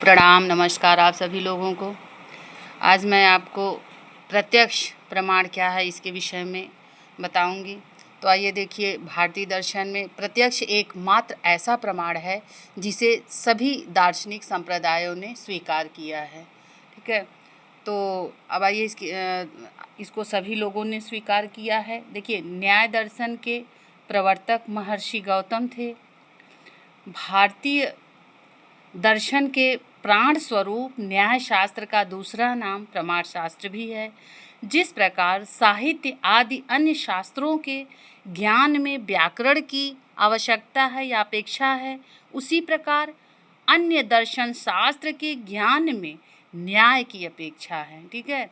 प्रणाम, नमस्कार आप सभी लोगों को। आज मैं आपको प्रत्यक्ष प्रमाण क्या है इसके विषय में बताऊंगी। तो आइए देखिए, भारतीय दर्शन में प्रत्यक्ष एकमात्र ऐसा प्रमाण है जिसे सभी दार्शनिक संप्रदायों ने स्वीकार किया है। ठीक है, तो अब आइए इसको सभी लोगों ने स्वीकार किया है। देखिए, न्याय दर्शन के प्रवर्तक महर्षि गौतम थे। भारतीय दर्शन के प्राण स्वरूप न्याय शास्त्र का दूसरा नाम प्रमाण शास्त्र भी है। जिस प्रकार साहित्य आदि अन्य शास्त्रों के ज्ञान में व्याकरण की आवश्यकता है या अपेक्षा है, उसी प्रकार अन्य दर्शन शास्त्र के ज्ञान में न्याय की अपेक्षा है। ठीक है,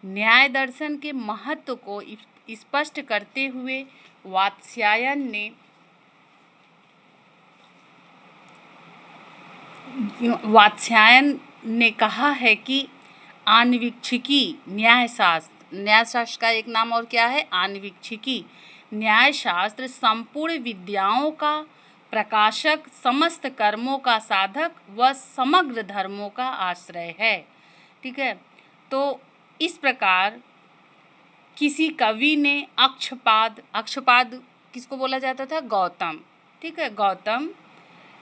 न्याय दर्शन के महत्व को स्पष्ट करते हुए वात्स्यायन ने कहा है कि आन्वीक्षिकी न्यायशास्त्र का एक नाम और क्या है? आन्वीक्षिकी न्यायशास्त्र संपूर्ण विद्याओं का प्रकाशक, समस्त कर्मों का साधक व समग्र धर्मों का आश्रय है। ठीक है, तो इस प्रकार किसी कवि ने अक्षपाद किसको बोला जाता था? गौतम। ठीक है, गौतम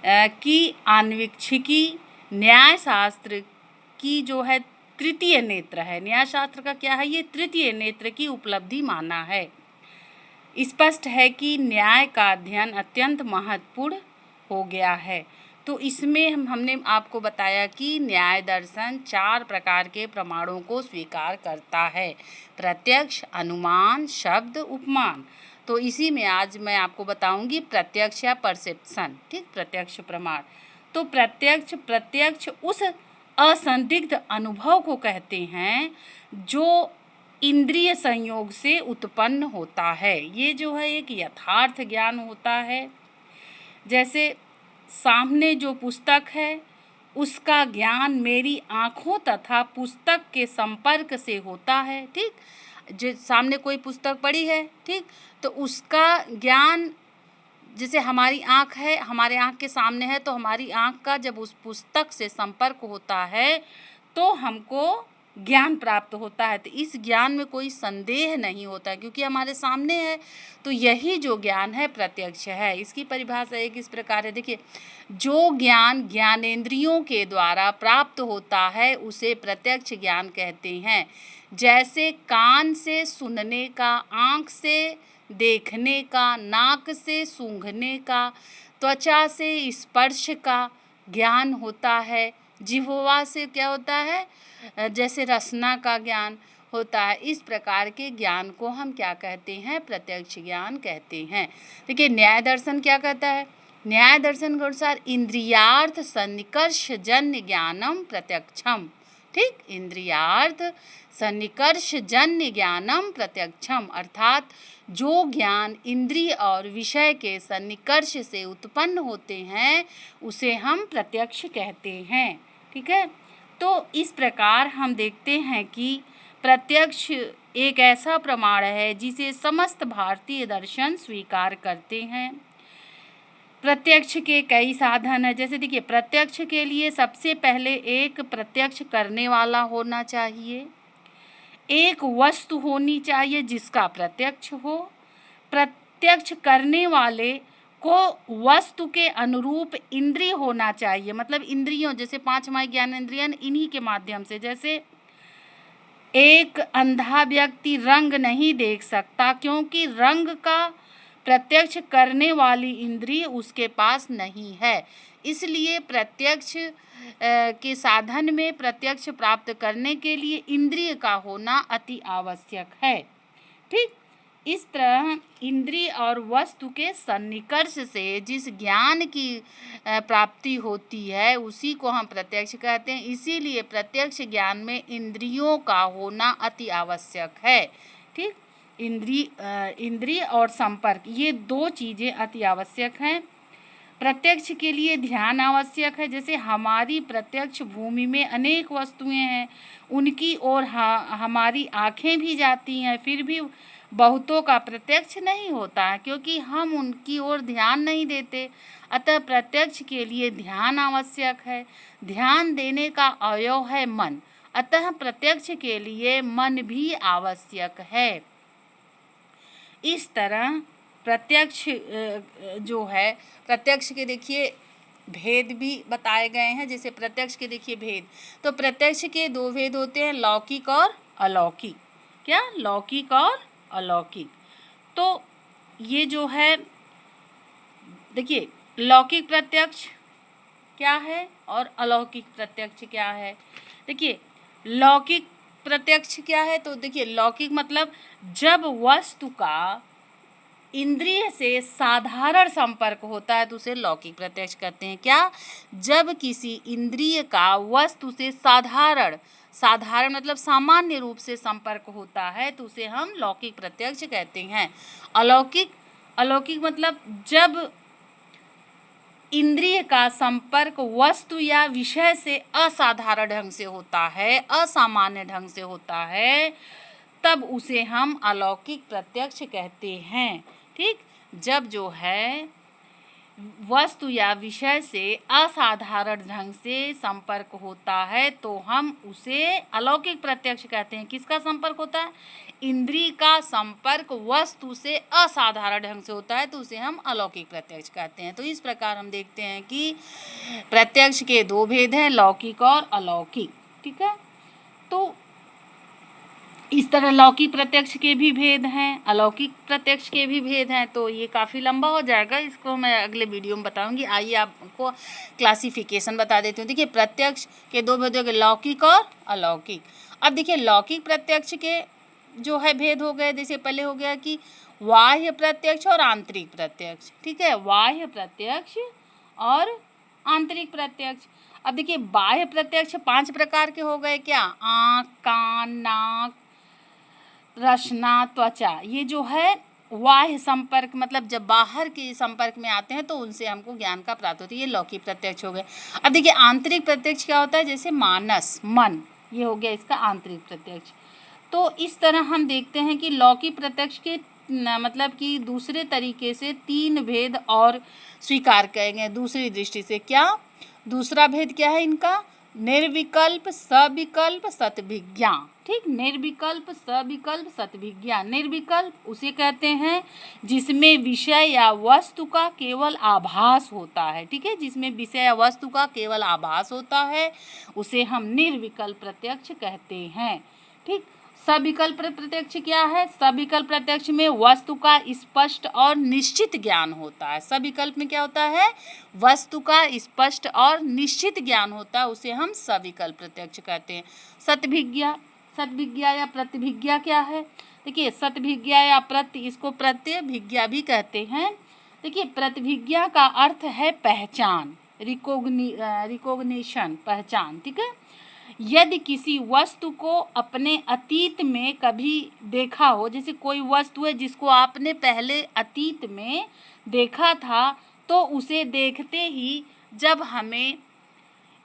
की आन्वीक्षिकी न्यायशास्त्र की जो है तृतीय नेत्र है। न्यायशास्त्र का क्या है? ये तृतीय नेत्र की उपलब्धि माना है। स्पष्ट है कि न्याय का अध्ययन अत्यंत महत्वपूर्ण हो गया है। तो इसमें हमने आपको बताया कि न्याय दर्शन 4 प्रकार के प्रमाणों को स्वीकार करता है: प्रत्यक्ष, अनुमान, शब्द, उपमान। तो इसी में आज मैं आपको बताऊंगी प्रत्यक्ष या परसेप्शन। ठीक, प्रत्यक्ष प्रमाण। तो प्रत्यक्ष उस असंदिग्ध अनुभव को कहते हैं जो इंद्रिय संयोग से उत्पन्न होता है। ये जो है एक यथार्थ ज्ञान होता है। जैसे सामने जो पुस्तक है उसका ज्ञान मेरी आँखों तथा पुस्तक के संपर्क से होता है। ठीक, जो सामने कोई पुस्तक पड़ी है, ठीक, तो उसका ज्ञान, जैसे हमारी आँख है, हमारे आँख के सामने है, तो हमारी आँख का जब उस पुस्तक से संपर्क होता है तो हमको ज्ञान प्राप्त होता है। तो इस ज्ञान में कोई संदेह नहीं होता क्योंकि हमारे सामने है। तो यही जो ज्ञान है प्रत्यक्ष है। इसकी परिभाषा एक इस प्रकार है। देखिए, जो ज्ञान ज्ञानेंद्रियों के द्वारा प्राप्त होता है उसे प्रत्यक्ष ज्ञान कहते हैं। जैसे कान से सुनने का, आँख से देखने का, नाक से सूंघने का, त्वचा से स्पर्श का ज्ञान होता है, जिह्वा से क्या होता है? जैसे रसना का ज्ञान होता है। इस प्रकार के ज्ञान को हम क्या कहते हैं? प्रत्यक्ष ज्ञान कहते हैं। देखिए, न्याय दर्शन क्या कहता है? न्याय दर्शन के अनुसार इंद्रियार्थ सन्निकर्ष जन्य ज्ञानम प्रत्यक्षम। ठीक, इंद्रियार्थ सन्निकर्ष जन्य ज्ञानम प्रत्यक्षम, अर्थात जो ज्ञान इंद्रिय और विषय के सन्निकर्ष से उत्पन्न होते हैं उसे हम प्रत्यक्ष कहते हैं। ठीक है, तो इस प्रकार हम देखते हैं कि प्रत्यक्ष एक ऐसा प्रमाण है जिसे समस्त भारतीय दर्शन स्वीकार करते हैं। प्रत्यक्ष के कई साधन हैं। जैसे देखिए, प्रत्यक्ष के लिए सबसे पहले एक प्रत्यक्ष करने वाला होना चाहिए, एक वस्तु होनी चाहिए जिसका प्रत्यक्ष हो। प्रत्यक्ष करने वाले को वस्तु के अनुरूप इंद्रिय होना चाहिए, मतलब इंद्रियों, जैसे 5 ज्ञानेंद्रियां, इन्हीं के माध्यम से। जैसे एक अंधा व्यक्ति रंग नहीं देख सकता क्योंकि रंग का प्रत्यक्ष करने वाली इंद्रिय उसके पास नहीं है। इसलिए प्रत्यक्ष के साधन में प्रत्यक्ष प्राप्त करने के लिए इंद्रिय का होना अति आवश्यक है। ठीक, इस तरह इंद्रिय और वस्तु के सन्निकर्ष से जिस ज्ञान की प्राप्ति होती है उसी को हम प्रत्यक्ष कहते हैं। इसीलिए प्रत्यक्ष ज्ञान में इंद्रियों का होना अति आवश्यक है। ठीक, इंद्रिय और संपर्क, ये 2 चीज़ें अति आवश्यक हैं। प्रत्यक्ष के लिए ध्यान आवश्यक है। जैसे हमारी प्रत्यक्ष भूमि में अनेक वस्तुएं हैं, उनकी ओर हमारी आँखें भी जाती हैं, फिर भी बहुतों का प्रत्यक्ष नहीं होता है, क्योंकि हम उनकी ओर ध्यान नहीं देते। अतः प्रत्यक्ष के लिए ध्यान आवश्यक है। ध्यान देने का अवयव है मन, अतः प्रत्यक्ष के लिए मन भी आवश्यक है। इस तरह प्रत्यक्ष जो है, प्रत्यक्ष के देखिए भेद भी बताए गए हैं। जैसे प्रत्यक्ष के देखिए भेद, तो प्रत्यक्ष के दो भेद होते हैं, लौकिक और अलौकिक। क्या? लौकिक और अलौकिक। तो ये जो है देखिए, लौकिक प्रत्यक्ष क्या है और अलौकिक प्रत्यक्ष क्या है। देखिए लौकिक प्रत्यक्ष क्या है, तो देखिए लौकिक मतलब जब वस्तु का इंद्रिय से साधारण संपर्क होता है तो उसे लौकिक प्रत्यक्ष कहते हैं। क्या? जब किसी इंद्रिय का वस्तु से साधारण मतलब सामान्य रूप से संपर्क होता है तो उसे हम लौकिक प्रत्यक्ष कहते हैं। अलौकिक मतलब जब इंद्रिय का संपर्क वस्तु या विषय से असाधारण ढंग से होता है, असामान्य ढंग से होता है, तब उसे हम अलौकिक प्रत्यक्ष कहते हैं। ठीक? जब जो है वस्तु या विषय से असाधारण ढंग से संपर्क होता है तो हम उसे अलौकिक प्रत्यक्ष कहते हैं। किसका संपर्क होता है? इंद्रिय का संपर्क वस्तु से असाधारण ढंग से होता है तो उसे हम अलौकिक प्रत्यक्ष कहते हैं। तो इस प्रकार हम देखते हैं कि प्रत्यक्ष के दो भेद हैं, लौकिक और अलौकिक। ठीक है? तो इस तरह लौकिक प्रत्यक्ष के भी भेद हैं, अलौकिक प्रत्यक्ष के भी भेद हैं। तो ये काफ़ी लंबा हो जाएगा, इसको मैं अगले वीडियो में बताऊंगी। आइए आपको क्लासिफिकेशन बता देती हूँ। देखिए प्रत्यक्ष के दो भेद हो गए, लौकिक और अलौकिक। अब देखिए लौकिक प्रत्यक्ष के जो है भेद हो गए। जैसे पहले हो गया कि बाह्य प्रत्यक्ष और आंतरिक प्रत्यक्ष। ठीक है? बाह्य प्रत्यक्ष और आंतरिक प्रत्यक्ष। अब देखिए बाह्य प्रत्यक्ष 5 प्रकार के हो गए। क्या? आँख, कान, नाक, रसना, त्वचा। ये जो है बाह्य संपर्क मतलब जब बाहर के संपर्क में आते हैं तो उनसे हमको ज्ञान का प्राप्त होता है। ये लौकिक प्रत्यक्ष हो गए। अब देखिए आंतरिक प्रत्यक्ष क्या होता है? जैसे मानस, मन, ये हो गया इसका आंतरिक प्रत्यक्ष। तो इस तरह हम देखते हैं कि लौकिक प्रत्यक्ष के मतलब कि दूसरे तरीके से 3 भेद और स्वीकार किए गए दूसरी दृष्टि से। क्या? दूसरा भेद क्या है इनका? निर्विकल्प, सविकल्प, सतभिज्ञा। ठीक? निर्विकल्प, सविकल्प, सतभिज्ञा। निर्विकल्प उसे कहते हैं जिसमें विषय या वस्तु का केवल आभास होता है। ठीक है? जिसमें विषय या वस्तु का केवल आभास होता है उसे हम निर्विकल्प प्रत्यक्ष कहते हैं। ठीक? सविकल्प प्रत्यक्ष क्या है? सविकल्प प्रत्यक्ष में वस्तु का स्पष्ट और निश्चित ज्ञान होता है। सविकल्प में क्या होता है? वस्तु का स्पष्ट और निश्चित ज्ञान होता है, उसे हम सविकल्प प्रत्यक्ष कहते हैं। सतभिज्ञा या प्रतिभिज्ञा क्या है? देखिए सतभिज्ञा या इसको प्रत्यभिज्ञा भी कहते हैं। देखिए प्रतिभिज्ञा का अर्थ है पहचान, रिकॉग्निशन, पहचान। ठीक है? यदि किसी वस्तु को अपने अतीत में कभी देखा हो, जैसे कोई वस्तु है जिसको आपने पहले अतीत में देखा था, तो उसे देखते ही जब हमें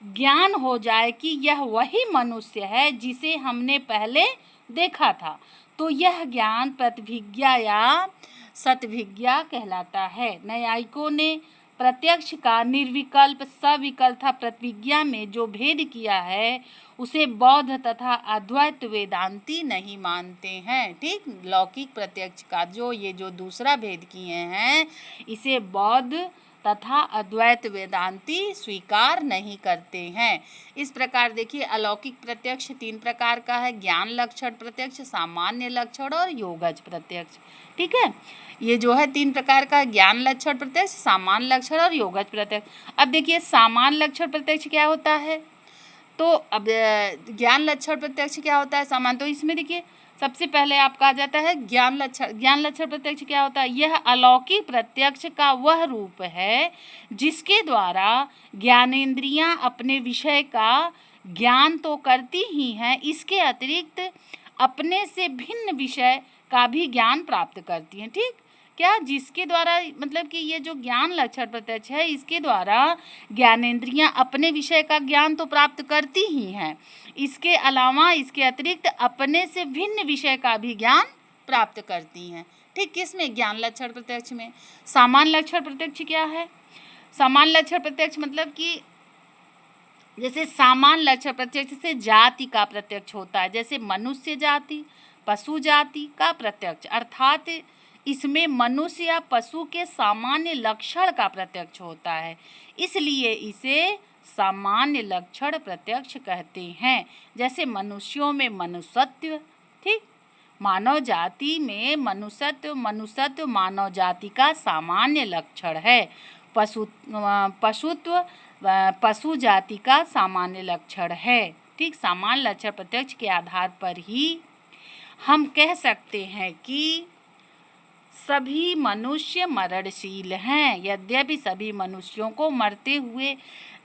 ज्ञान हो जाए कि यह वही मनुष्य है जिसे हमने पहले देखा था, तो यह ज्ञान प्रतिभिज्ञा या सतभिज्ञा कहलाता है। न्यायिकों ने प्रत्यक्ष का निर्विकल्प, सविकल्प तथा प्रतिभिज्ञा में जो भेद किया है उसे बौद्ध तथा अद्वैत वेदांती नहीं मानते हैं। ठीक? लौकिक प्रत्यक्ष का जो दूसरा भेद किए हैं इसे बौद्ध तथा अद्वैत वेदांती स्वीकार नहीं करते हैं। इस प्रकार देखिए अलौकिक प्रत्यक्ष 3 प्रकार का है, ज्ञान लक्षण प्रत्यक्ष, सामान्य लक्षण और योगज प्रत्यक्ष। ठीक है? ये जो है 3 प्रकार का ज्ञान लक्षण प्रत्यक्ष, सामान्य लक्षण और योगज प्रत्यक्ष। अब देखिए सामान्य लक्षण प्रत्यक्ष क्या होता है, तो अब ज्ञान लक्षण प्रत्यक्ष क्या होता है, सामान्य। तो इसमें देखिए सबसे पहले आप कहा जाता है ज्ञान लक्षण प्रत्यक्ष क्या होता है? यह अलौकिक प्रत्यक्ष का वह रूप है जिसके द्वारा ज्ञानेंद्रियां अपने विषय का ज्ञान तो करती ही हैं, इसके अतिरिक्त अपने से भिन्न विषय का भी ज्ञान प्राप्त करती हैं। ठीक? क्या? जिसके द्वारा मतलब कि ये जो ज्ञान लक्षण प्रत्यक्ष है इसके द्वारा ज्ञानेंद्रियां अपने विषय का ज्ञान तो प्राप्त करती ही हैं, इसके अलावा इसके अतिरिक्त अपने से भिन्न विषय का भी ज्ञान प्राप्त करती हैं। ठीक, किसमें? ज्ञान लक्षण प्रत्यक्ष में। सामान्य लक्षण प्रत्यक्ष क्या है? सामान्य लक्षण प्रत्यक्ष मतलब कि जैसे सामान्य लक्षण प्रत्यक्ष से जाति का प्रत्यक्ष होता है, जैसे मनुष्य जाति, पशु जाति का प्रत्यक्ष, अर्थात इसमें मनुष्य या पशु के सामान्य लक्षण का प्रत्यक्ष होता है, इसलिए इसे सामान्य लक्षण प्रत्यक्ष कहते हैं। जैसे मनुष्यों में मनुष्यत्व, ठीक, मानव जाति में मनुष्यत्व मानव जाति का सामान्य लक्षण है। पशुत्व पशु जाति का सामान्य लक्षण है। ठीक, सामान्य लक्षण प्रत्यक्ष के आधार पर ही हम कह सकते हैं कि सभी मनुष्य मरणशील हैं। यद्यपि सभी मनुष्यों को मरते हुए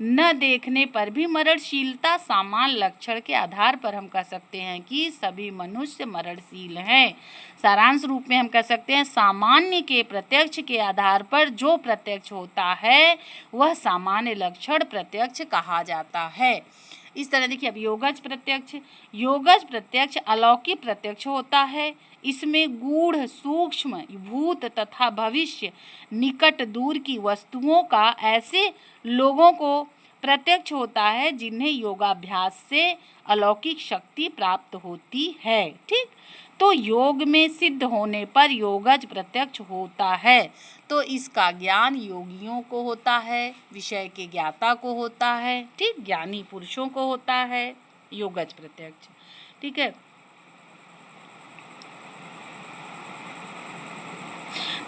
न देखने पर भी मरणशीलता सामान्य लक्षण के आधार पर हम कह सकते हैं कि सभी मनुष्य मरणशील हैं। सारांश रूप में हम कह सकते हैं सामान्य के प्रत्यक्ष के आधार पर जो प्रत्यक्ष होता है वह सामान्य लक्षण प्रत्यक्ष कहा जाता है। इस तरह देखिए, अब योगज प्रत्यक्ष अलौकिक प्रत्यक्ष होता है। इसमें गूढ़, सूक्ष्म, भूत तथा भविष्य, निकट दूर की वस्तुओं का ऐसे लोगों को प्रत्यक्ष होता है जिन्हें योगाभ्यास से अलौकिक शक्ति प्राप्त होती है। ठीक, तो योग में सिद्ध होने पर योगज प्रत्यक्ष होता है। तो इसका ज्ञान योगियों को होता है, विषय के ज्ञाता को होता है, ठीक, ज्ञानी पुरुषों को होता है योगज प्रत्यक्ष। ठीक है,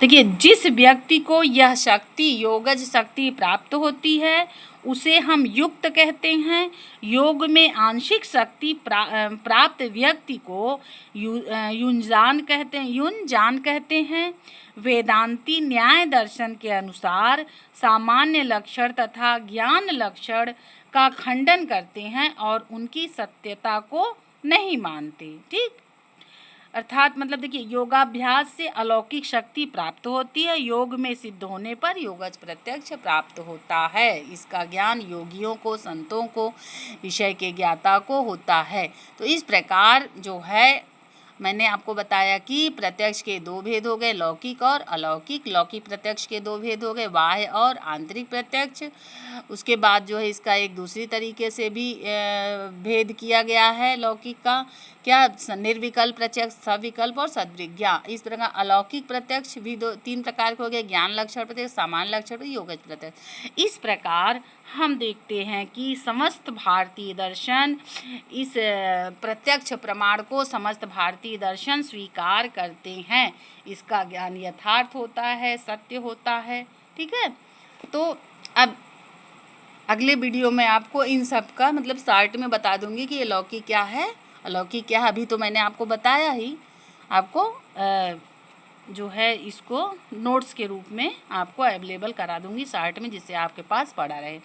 देखिए, जिस व्यक्ति को यह शक्ति योगज शक्ति प्राप्त होती है उसे हम युक्त कहते हैं। योग में आंशिक शक्ति प्राप्त व्यक्ति को युंजान कहते हैं। वेदांती न्याय दर्शन के अनुसार सामान्य लक्षण तथा ज्ञान लक्षण का खंडन करते हैं और उनकी सत्यता को नहीं मानते। ठीक, अर्थात मतलब देखिए, योगाभ्यास से अलौकिक शक्ति प्राप्त होती है, योग में सिद्ध होने पर योगज प्रत्यक्ष प्राप्त होता है। इसका ज्ञान योगियों को, संतों को, विषय के ज्ञाता को होता है। तो इस प्रकार जो है मैंने आपको बताया कि प्रत्यक्ष के दो भेद हो गए, लौकिक और अलौकिक। लौकिक प्रत्यक्ष के दो भेद हो गए, बाह्य और आंतरिक प्रत्यक्ष। उसके बाद जो है इसका एक दूसरी तरीके से भी भेद किया गया है लौकिक का, क्या? निर्विकल्प प्रत्यक्ष, सविकल्प और सद्विज्ञा। इस प्रकार अलौकिक प्रत्यक्ष भी तीन प्रकार के हो गए, ज्ञान लक्षण प्रत्यक्ष, सामान्य लक्षण, योगज प्रत्यक्ष। इस प्रकार हम देखते हैं कि समस्त भारतीय दर्शन इस प्रत्यक्ष प्रमाण को समस्त भारतीय दर्शन स्वीकार करते हैं। इसका ज्ञान यथार्थ होता है, सत्य होता है। ठीक है, तो अब अगले वीडियो में आपको इन सब का मतलब शार्ट में बता दूंगी कि ये लौकिक क्या है, अलौकिक क्या है। अभी तो मैंने आपको बताया ही, आपको जो है इसको नोट्स के रूप में आपको अवेलेबल करा दूंगी शार्ट में, जिससे आपके पास पड़ा रहे।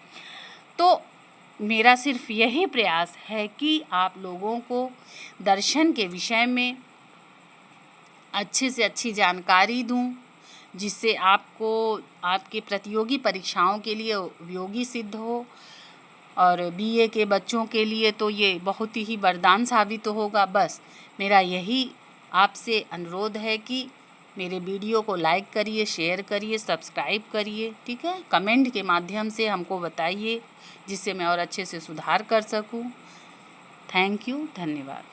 तो मेरा सिर्फ यही प्रयास है कि आप लोगों को दर्शन के विषय में अच्छे से अच्छी जानकारी दूं, जिससे आपको आपके प्रतियोगी परीक्षाओं के लिए उपयोगी सिद्ध हो। और बीए के बच्चों के लिए तो ये बहुत ही वरदान साबित होगा। बस मेरा यही आपसे अनुरोध है कि मेरे वीडियो को लाइक करिए, शेयर करिए, सब्सक्राइब करिए। ठीक है, कमेंट के माध्यम से हमको बताइए, जिससे मैं और अच्छे से सुधार कर सकूं। थैंक यू, धन्यवाद।